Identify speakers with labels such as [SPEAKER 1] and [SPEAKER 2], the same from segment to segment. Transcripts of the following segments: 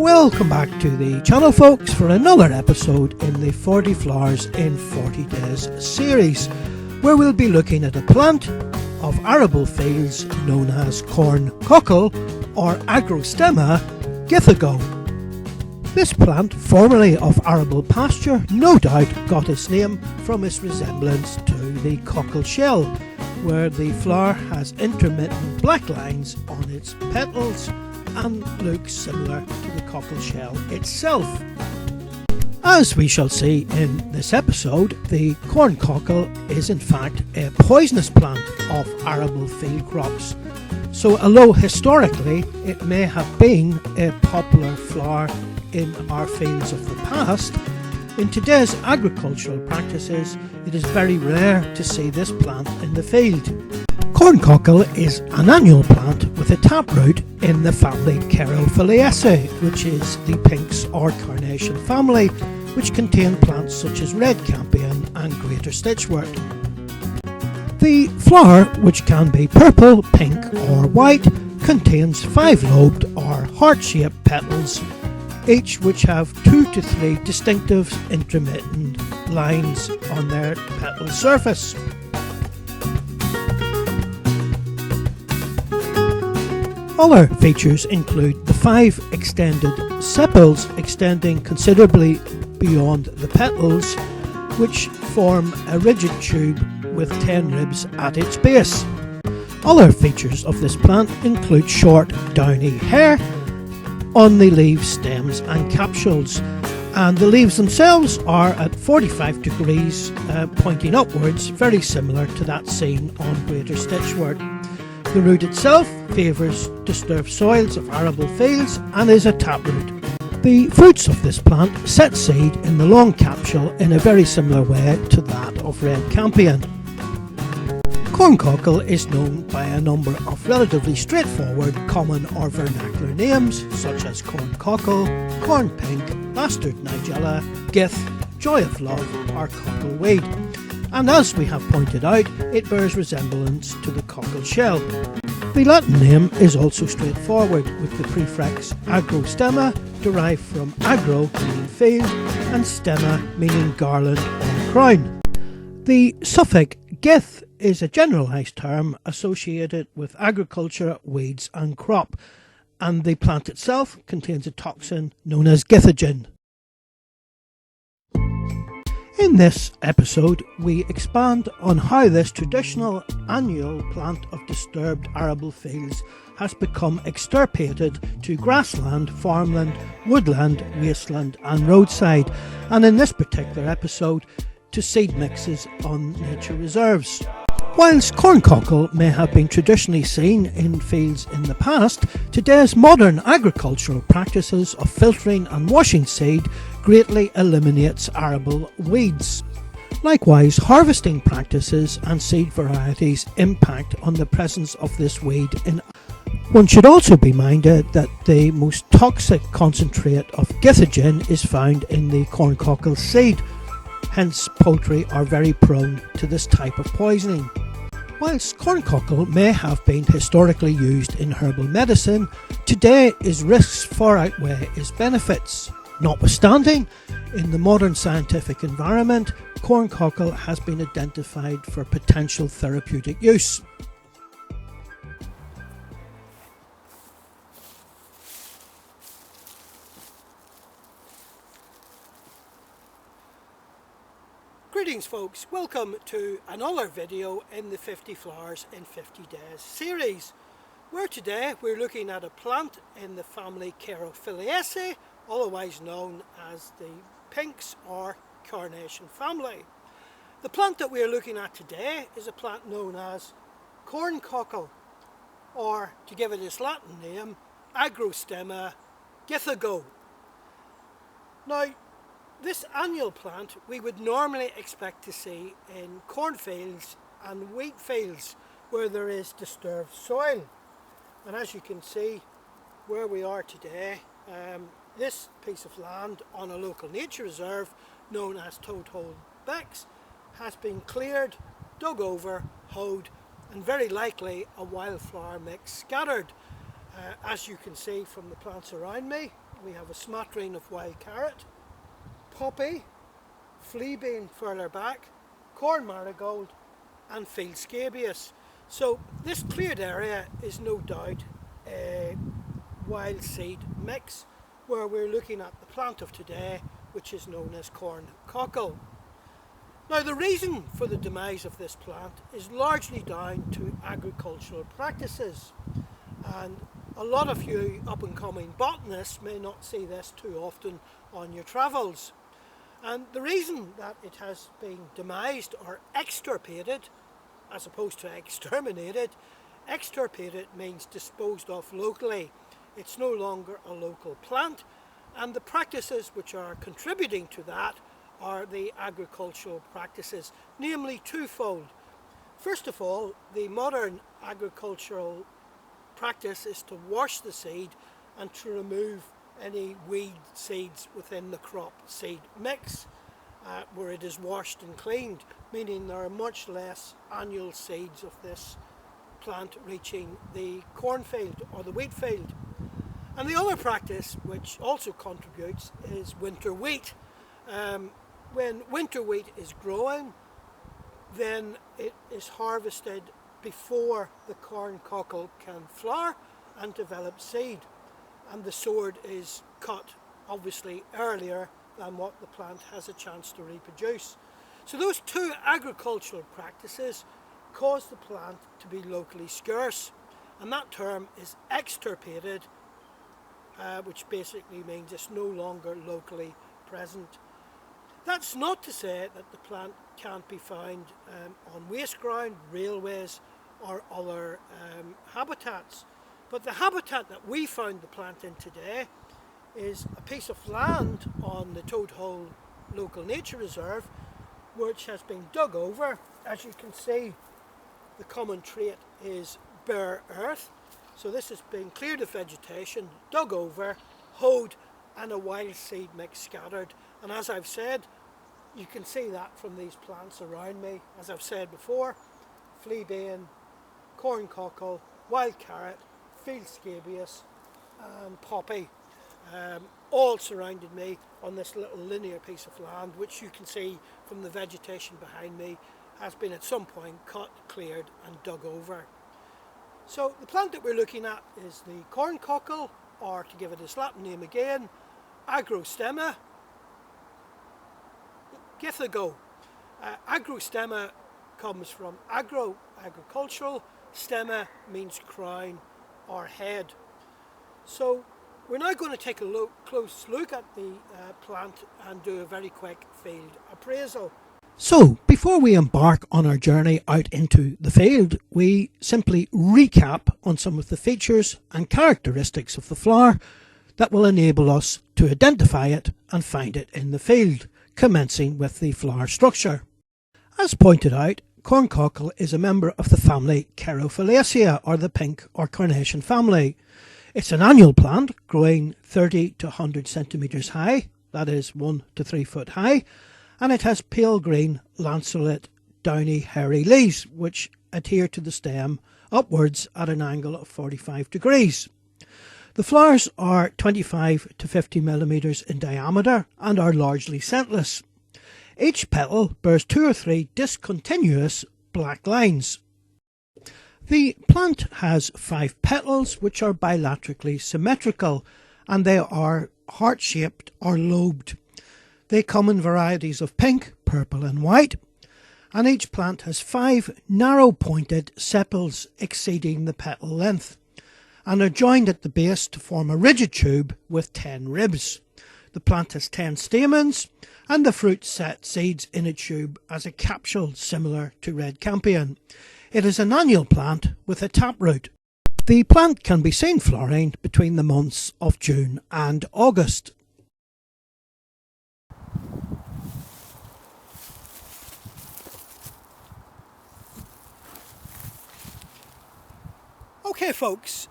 [SPEAKER 1] Welcome back to the channel, folks, for another episode in the 40 Flowers in 40 Days series, where we'll be looking at a plant of arable fields known as Corncockle or Agrostemma githago. This plant, formerly of arable pasture, no doubt got its name from its resemblance to the cockle shell, where the flower has intermittent black lines on its petals and looks similar to the cockle shell itself. As we shall see in this episode, the corncockle is in fact a poisonous plant of arable field crops. So although historically it may have been a popular flower in our fields of the past, in today's agricultural practices it is very rare to see this plant in the field. Corncockle is an annual plant with a taproot in the Family Carophyllaceae, which is the pinks or carnation family, which contain plants such as red campion and greater stitchwort. The flower, which can be purple, pink or white, contains 5-lobed or heart-shaped petals, each which have 2 to 3 distinctive intermittent lines on their petal surface. Other features include the 5 extended sepals extending considerably beyond the petals, which form a rigid tube with 10 ribs at its base. Other features of this plant include short downy hair on the leaf stems and capsules, and the leaves themselves are at 45 degrees pointing upwards, very similar to that seen on greater stitchwort. The root itself favours disturbed soils of arable fields and is a taproot. The fruits of this plant set seed in the long capsule in a very similar way to that of red campion. Corncockle is known by a number of relatively straightforward common or vernacular names such as corncockle, cornpink, bastard nigella, gith, joy of love or cockleweed. And as we have pointed out, it bears resemblance to the cockle shell. The Latin name is also straightforward, with the prefix agrostemma derived from agro meaning field and stemma meaning garland or crown. The suffix gith is a generalised term associated with agriculture, weeds and crop, and the plant itself contains a toxin known as githago. In this episode, we expand on how this traditional annual plant of disturbed arable fields has become extirpated to grassland, farmland, woodland, wasteland and roadside, and in this particular episode to seed mixes on nature reserves. Whilst corncockle may have been traditionally seen in fields in the past, today's modern agricultural practices of filtering and washing seed greatly eliminates arable weeds. Likewise, harvesting practices and seed varieties impact on the presence of this weed in. One should also be minded that the most toxic concentrate of githago is found in the corncockle seed, hence poultry are very prone to this type of poisoning. Whilst corncockle may have been historically used in herbal medicine, today its risks far outweigh its benefits. Notwithstanding, in the modern scientific environment, corncockle has been identified for potential therapeutic use. Greetings folks, welcome to another video in the 50 Flowers in 50 Days series, where today we're looking at a plant in the Family Carophyllaceae, otherwise known as the pinks or carnation family. The plant that we're looking at today is a plant known as corncockle, or to give it its Latin name, Agrostemma githago. Now, this annual plant we would normally expect to see in cornfields and wheat fields where there is disturbed soil. And as you can see where we are today, this piece of land on a local nature reserve known as Toadhole Becks has been cleared, dug over, hoed and very likely a wildflower mix scattered. As you can see from the plants around me, we have a smattering of wild carrot, poppy, fleabane further back, corn marigold and field scabious. So this cleared area is no doubt a wild seed mix where we're looking at the plant of today, which is known as corncockle. Now the reason for the demise of this plant is largely down to agricultural practices, and a lot of you up and coming botanists may not see this too often on your travels. And the reason that it has been demised or extirpated as opposed to exterminated, extirpated means disposed of locally. It's no longer a local plant, and the practices which are contributing to that are the agricultural practices, namely twofold. First of all, the modern agricultural practice is to wash the seed and to remove any weed seeds within the crop seed mix where it is washed and cleaned, meaning there are much less annual seeds of this plant reaching the cornfield or the wheat field. And the other practice which also contributes is winter wheat. When winter wheat is growing, then it is harvested before the corncockle can flower and develop seed, and the sword is cut obviously earlier than what the plant has a chance to reproduce. So those two agricultural practices cause the plant to be locally scarce, and that term is extirpated, which basically means it's no longer locally present. That's not to say that the plant can't be found on waste ground, railways or other habitats, but the habitat that we found the plant in today is a piece of land on the Toad Hole Local Nature Reserve, which has been dug over. As you can see, the common trait is bare earth. So this has been cleared of vegetation, dug over, hoed, and a wild seed mix scattered. And as I've said, you can see that from these plants around me. As I've said before, fleabane, corncockle, wild carrot, field scabious and poppy all surrounded me on this little linear piece of land, which you can see from the vegetation behind me has been at some point cut, cleared and dug over. So the plant that we're looking at is the corncockle, or to give it its Latin name again, Agrostemma, githago. Agrostemma comes from agricultural, stemma means crown or head. So we're now going to take a close look at the plant and do a very quick field appraisal. So before we embark on our journey out into the field, we simply recap on some of the features and characteristics of the flower that will enable us to identify it and find it in the field, commencing with the flower structure. As pointed out, corncockle is a member of the family Carophyllaceae, or the pink or carnation family. It's an annual plant growing 30 to 100 centimetres high, that is 1 to 3 foot high, and it has pale green, lanceolate, downy, hairy leaves which adhere to the stem upwards at an angle of 45 degrees. The flowers are 25 to 50 millimetres in diameter and are largely scentless. Each petal bears 2 or 3 discontinuous black lines. The plant has 5 petals which are bilaterally symmetrical, and they are heart-shaped or lobed. They come in varieties of pink, purple and white, and each plant has 5 narrow-pointed sepals exceeding the petal length, and are joined at the base to form a rigid tube with 10 ribs. The plant has 10 stamens, and the fruit set seeds in a tube as a capsule similar to red campion. It is an annual plant with a taproot. The plant can be seen flowering between the months of June and August. Okay folks,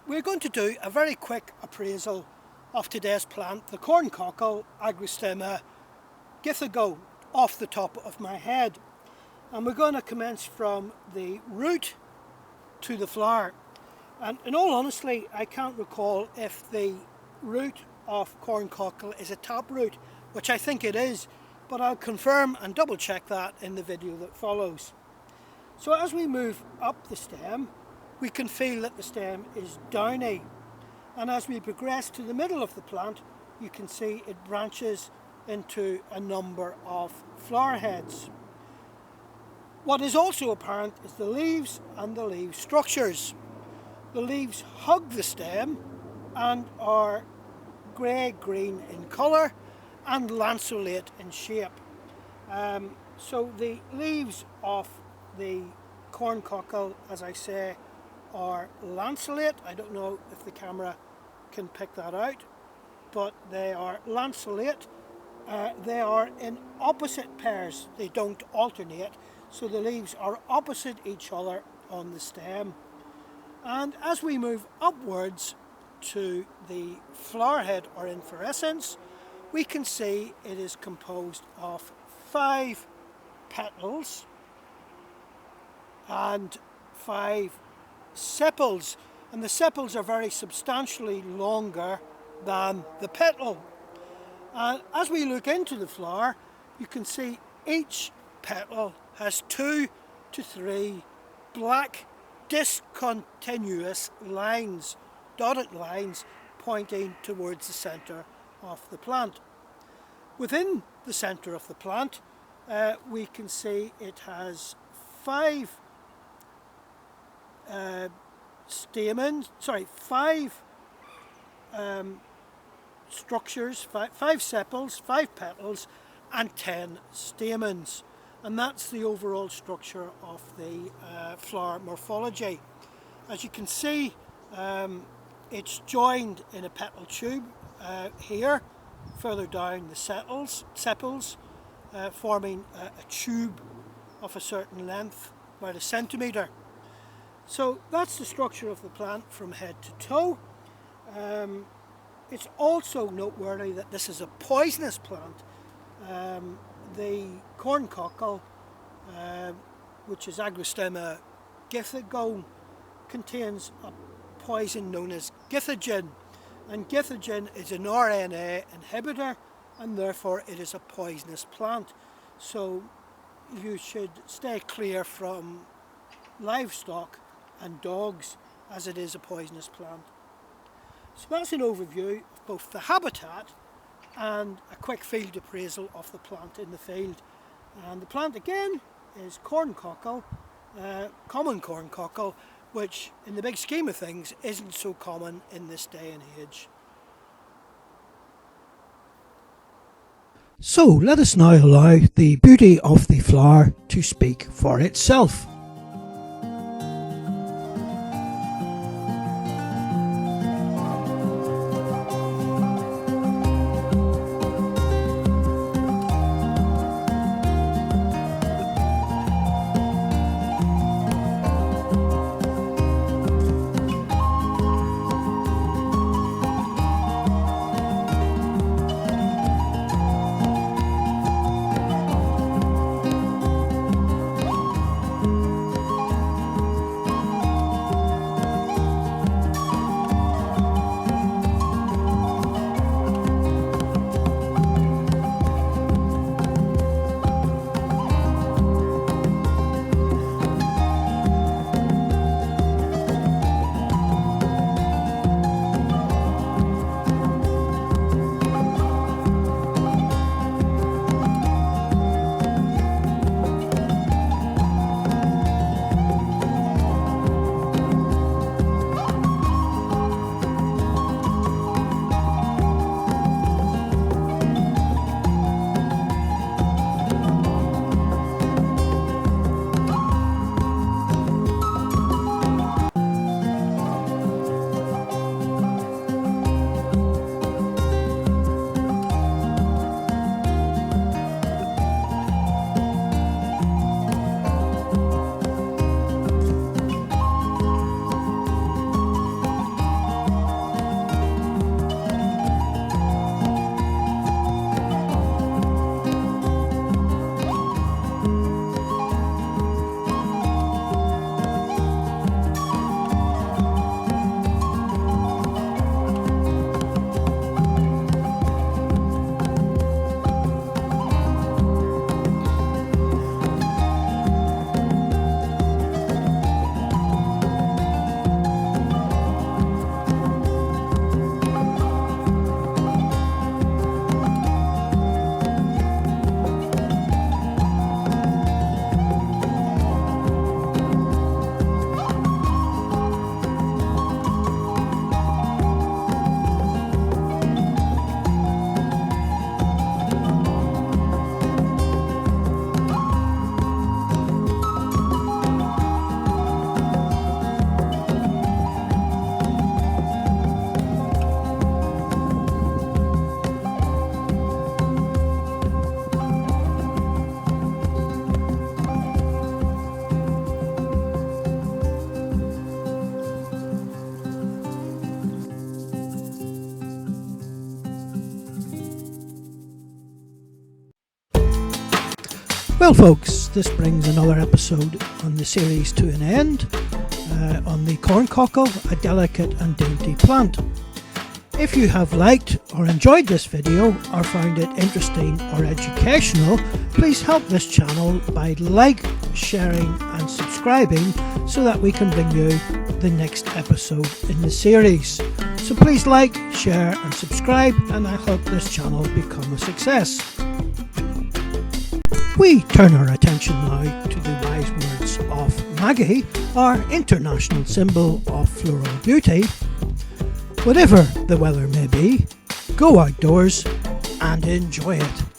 [SPEAKER 1] we're going to do a very quick appraisal of today's plant, the Corncockle Agrostemma githago, off the top of my head. And we're going to commence from the root to the flower. And in all honesty, I can't recall if the root of corncockle is a taproot, which I think it is, but I'll confirm and double check that in the video that follows. So as we move up the stem, we can feel that the stem is downy, and as we progress to the middle of the plant, you can see it branches into a number of flower heads. What is also apparent is the leaves and the leaf structures. The leaves hug the stem and are grey-green in colour and lanceolate in shape. So the leaves of the corncockle, as I say, are lanceolate. I don't know if the camera can pick that out, but they are lanceolate. They are in opposite pairs, they don't alternate, so the leaves are opposite each other on the stem. And as we move upwards to the flower head or inflorescence, we can see it is composed of 5 petals and 5 sepals, and the sepals are very substantially longer than the petal. And as we look into the flower, you can see each petal has 2 to 3 black discontinuous lines, dotted lines pointing towards the centre of the plant. Within the centre of the plant, we can see it has 5 structures, 5 sepals, 5 petals and 10 stamens, and that's the overall structure of the flower morphology. As you can see, it's joined in a petal tube here, further down the sepals, forming a tube of a certain length, about 1 centimetre. So that's the structure of the plant from head to toe. It's also noteworthy that this is a poisonous plant. The corncockle, which is Agrostemma githago, contains a poison known as githagen, and githagen is an RNA inhibitor, and therefore it is a poisonous plant. So you should stay clear from livestock and dogs, as it is a poisonous plant. So that's an overview of both the habitat and a quick field appraisal of the plant in the field. And the plant again is corncockle, common corncockle, which in the big scheme of things isn't so common in this day and age. So let us now allow the beauty of the flower to speak for itself. Well folks, this brings another episode on the series to an end on the corncockle, a delicate and dainty plant. If you have liked or enjoyed this video or found it interesting or educational, please help this channel by sharing and subscribing so that we can bring you the next episode in the series. So please like, share and subscribe, and I hope this channel become a success. We turn our attention now to the wise words of Maggie, our international symbol of floral beauty. Whatever the weather may be, go outdoors and enjoy it.